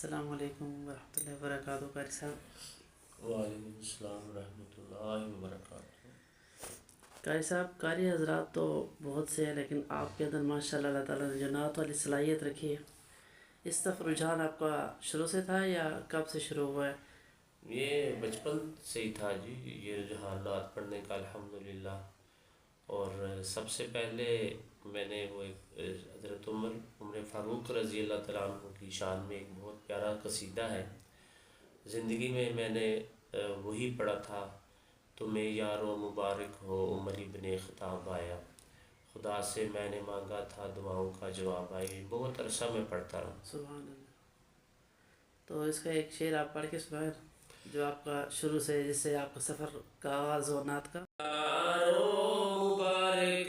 अस्सलामु अलैकुम वरहमतुल्लाहि वबरकातुहू। कारी साहब, वालेकुम अस्सलाम रहमतुल्लाहि व बरकातुहू। कारी साहब, कारी हजरात तो बहुत से हैं, लेकिन आपके अंदर माशाल्लाह अल्लाह ताला ने जो नात वाली सलाहियत रखी है, इस तरफ रुझान आपका शुरू से था या कब से शुरू हुआ है? ये बचपन से ही था जी, ये रुझान नात पढ़ने का अल्हम्दुलिल्लाह। और सबसे पहले मैंने वो एक हज़रत उमर फ़ारूक रज़ी अल्लाह तआला अन्हु की शान में एक बहुत प्यारा कसीदा है। ज़िंदगी में मैंने वही पढ़ा था। तुम्हें यारो मुबारक हो उमर इब्ने ख़त्ताब आया, खुदा से मैंने मांगा था दुआओं का जवाब आया। बहुत अरसा में पढ़ता रहा। सुभान अल्लाह। तो इसका एक शेर आप पढ़ के सुनाएं, जो आपका शुरू से, जिससे आपका सफ़र का आगाज़ हो नात का। यारो मुबारक